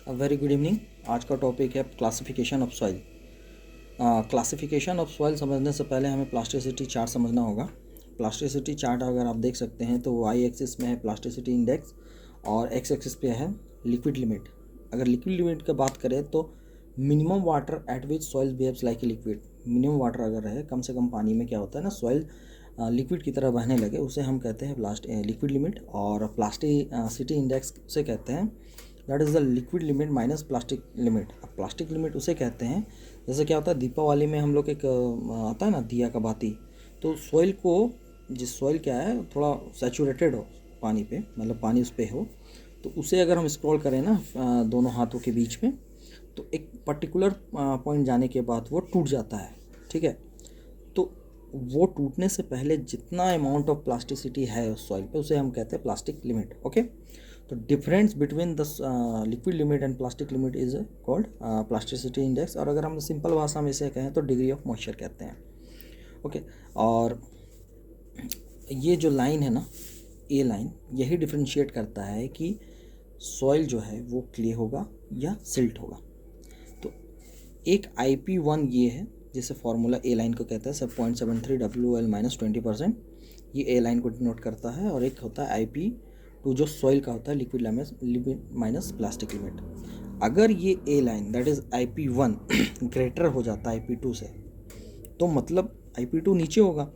Very good evening. आज का topic है classification of soil. Classification of soil समझने से पहले हमें प्लास्टिसिटी चार्ट समझना होगा। प्लास्टिसिटी चार्ट अगर आप देख सकते हैं तो वाई एक्सिस में है प्लास्टिसिटी इंडेक्स और एक्स एक्सिस पे है लिक्विड लिमिट। अगर लिक्विड लिमिट की बात करें तो minimum water at which soil behaves like a liquid. Minimum water अगर है, कम से कम पानी में क्या होता है ना, सॉइल लिक्विड की तरह बहने लगे, उसे हम कहते हैं लिक्विड लिमिट। और प्लास्टिसिटी इंडेक्स उसे कहते हैं, that is the liquid limit minus plastic limit. अब प्लास्टिक लिमिट उसे कहते हैं, जैसे क्या होता है दीपावली में हम लोग एक आता है ना दिया का बाती, तो सॉइल को, जिस सॉइल क्या है थोड़ा सैचुरेटेड हो पानी पे, मतलब पानी उस पर हो, तो उसे अगर हम स्क्रॉल करें ना दोनों हाथों के बीच में, तो एक पर्टिकुलर पॉइंट जाने के बाद वो टूट जाता है। ठीक है, तो वो टूटने से पहले जितना अमाउंट ऑफ प्लास्टिसिटी है उस सॉइल पे, उसे हम कहते हैं प्लास्टिक लिमिट। ओके, तो difference between the liquid limit and plastic limit is called plasticity index, और अगर हम सिंपल भाषा में इसे कहें तो डिग्री ऑफ मॉइस्चर कहते हैं। ओके, और ये जो लाइन है ना, ए लाइन, यही डिफ्रेंशिएट करता है कि सॉइल जो है वो क्ले होगा या सिल्ट होगा। तो एक IP1 ये है जिसे फॉर्मूला ए लाइन को कहते हैं, सब 0.73 WL माइनस 20%, ये ए लाइन को डिनोट करता है। और एक होता है IP2 जो सॉइल का होता है, लिक्विड माइनस प्लास्टिक लिमिट। अगर ये A line that is IP1 greater हो जाता है IP2 से, तो मतलब IP2 नीचे होगा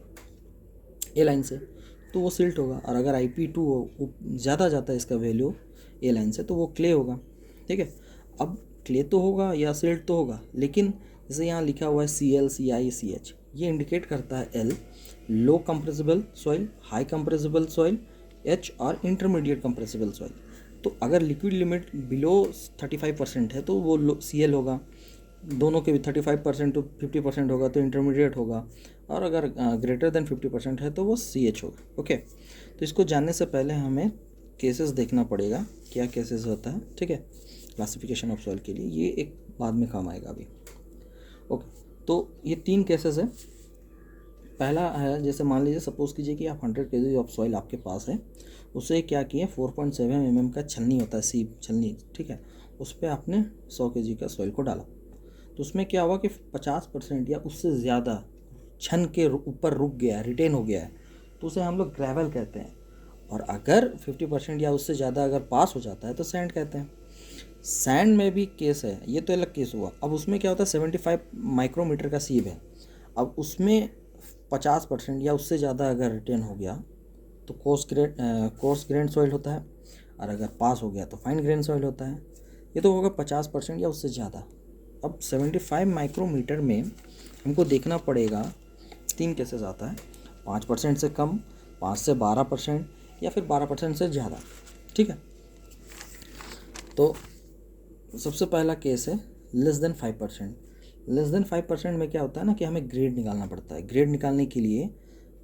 ए लाइन से, तो वो सिल्ट होगा। और अगर IP2 ज़्यादा जाता है इसका वैल्यू ए लाइन से, तो वो क्ले होगा। ठीक है, अब क्ले तो होगा या सिल्ट तो होगा, लेकिन जैसे यहाँ लिखा हुआ है CL CI CH, ये इंडिकेट करता है L low compressible soil, high compressible soil, H और इंटरमीडिएट कंप्रेसिबल सॉइल। तो अगर लिक्विड लिमिट बिलो 35% है तो वो CL होगा, दोनों के भी 35% टू 50% होगा तो इंटरमीडिएट होगा, और अगर ग्रेटर देन 50% है तो वो CH होगा। ओके, तो इसको जानने से पहले हमें केसेस देखना पड़ेगा, क्या केसेस होता है। ठीक है, क्लासिफिकेशन ऑफ सॉइल के लिए ये एक बाद में काम आएगा अभी। ओके, तो ये 3 केसेस है। पहला है, जैसे मान लीजिए सपोज कीजिए कि आप 100 kg ऑफ सॉइल आपके पास है, उसे क्या किए 4.7 mm का छलनी होता है, सीप छलनी, ठीक है, उस पर आपने 100 kg का सॉइल को डाला, तो उसमें क्या हुआ कि 50% या उससे ज़्यादा छन के ऊपर रुक गया है, रिटेन हो गया है, तो उसे हम लोग ग्रेवल कहते हैं। और अगर 50% या उससे ज़्यादा अगर पास हो जाता है तो सैंड कहते हैं। सैंड में भी केस है, ये तो अलग केस हुआ। अब उसमें क्या होता है 75 माइक्रोमीटर का सीप है, अब उसमें 50% या उससे ज़्यादा अगर रिटेन हो गया तो कोर्स ग्रेन सॉइल होता है, और अगर पास हो गया तो फाइन ग्रेन सॉइल होता है। ये तो होगा 50% या उससे ज़्यादा। अब 75 माइक्रोमीटर में हमको देखना पड़ेगा, 3 केसेस आता है, 5% से कम, 5 से 12%, या फिर 12% से ज़्यादा। ठीक है, तो सबसे पहला केस है लेस देन 5%। लेस देन 5% में क्या होता है ना कि हमें ग्रेड निकालना पड़ता है। ग्रेड निकालने के लिए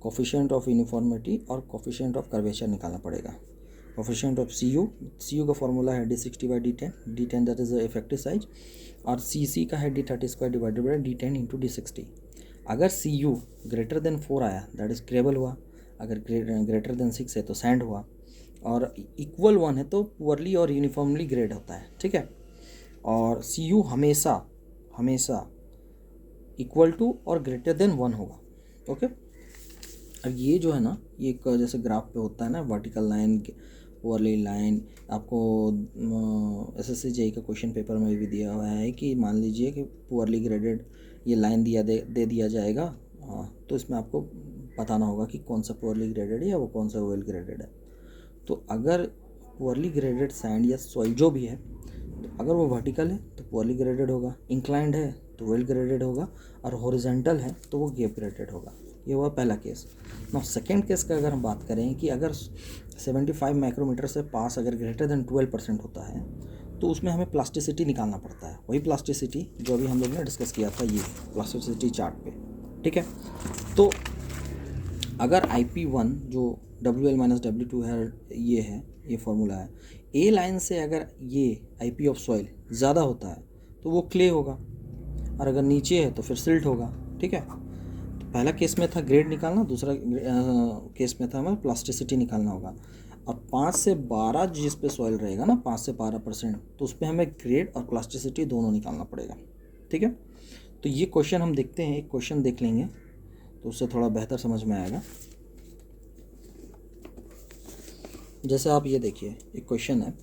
कोफिशिएंट ऑफ यूनिफॉर्मिटी और कोफिशिएंट ऑफ कर्वेचर निकालना पड़ेगा। कोफिशिएंट ऑफ सी यू का फॉर्मूला है D60/D10, D10 that is effective size, और C का है D30² divided by D10 into D60। अगर CU ग्रेटर देन 4 आया दैट इज़ क्रेबल हुआ, अगर ग्रेटर देन 6 है तो सैंड हुआ, और इक्वल 1 है तो पुअरली और यूनिफॉर्मली ग्रेड होता है। ठीक है, और CU हमेशा हमेशा इक्वल टू और ग्रेटर देन 1 होगा। ओके, अब ये जो है ना, ये एक जैसे ग्राफ पे होता है ना, वर्टिकल लाइन, पुअरली लाइन, आपको SSC JEE का क्वेश्चन पेपर में भी दिया हुआ है कि मान लीजिए कि पुअरली ग्रेडेड ये लाइन दे दिया जाएगा, तो इसमें आपको बताना होगा कि कौन सा पुअरली ग्रेडेड है या वो कौन सा वेल ग्रेडेड है। तो अगर पुअरली ग्रेडेड सैंड या सॉइल जो भी है, तो अगर वो वर्टिकल है तो पुअरली ग्रेडेड होगा, इंक्लाइंड है तो वेल ग्रेडेड होगा, और हॉरिजॉन्टल है तो वो गैप ग्रेडेड होगा। ये हुआ पहला केस। नाउ सेकेंड केस का अगर हम बात करें कि अगर 75 माइक्रोमीटर से पास अगर ग्रेटर देन 12% होता है, तो उसमें हमें प्लास्टिसिटी निकालना पड़ता है। वही प्लास्टिसिटी जो अभी हम लोग ने डिस्कस किया था, ये प्लास्टिसिटी चार्ट पे। ठीक है, तो अगर IP1 जो WL-W2 है, ये फॉर्मूला है, ए लाइन से अगर ये IP ऑफ सॉइल ज़्यादा होता है तो वो क्ले होगा, और अगर नीचे है तो फिर सिल्ट होगा। ठीक है, तो पहला केस में था ग्रेड निकालना, दूसरा केस में था हमें प्लास्टिसिटी निकालना होगा। अब 5 से 12 जिस पे सॉइल रहेगा ना, 5 से 12%, तो उस पर हमें ग्रेड और प्लास्टिसिटी दोनों निकालना पड़ेगा। ठीक है, तो ये क्वेश्चन हम देखते हैं, एक क्वेश्चन देख लेंगे तो उससे थोड़ा बेहतर समझ में आएगा। जैसे आप ये देखिए, एक क्वेश्चन है,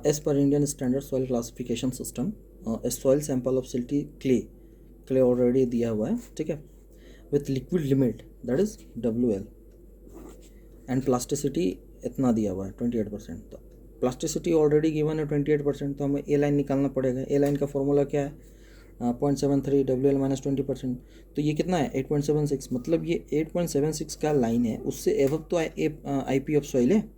as per Indian standard soil classification system, soil sample of silty clay already दिया हुआ है, ठीक है, with liquid limit that is WL and plasticity इतना दिया हुआ है 28%। तो प्लास्टिसिटी ऑलरेडी गिवन है 28%, तो हमें ए लाइन निकालना पड़ेगा। ए लाइन का फॉर्मूला क्या है, 0.73 WL माइनस 20%। तो ये कितना है 8.76, मतलब ये 8.76 का लाइन है, उससे एवब तो IP ऑफ सॉइल है,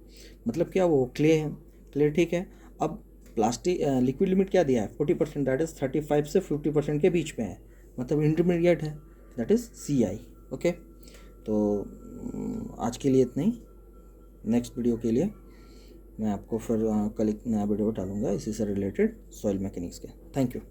मतलब क्या वो क्ले है, क्ले ठीक है। अब प्लास्टिक लिक्विड लिमिट क्या दिया है 40%, दैट इज़ 35 से 50% के बीच में है, मतलब इंटरमीडिएट है, दैट इज़ CI। ओके, तो आज के लिए इतना ही। नेक्स्ट वीडियो के लिए मैं आपको फिर कल एक नया वीडियो डालूंगा इसी से रिलेटेड सॉइल मैकेनिक्स के। Thank you.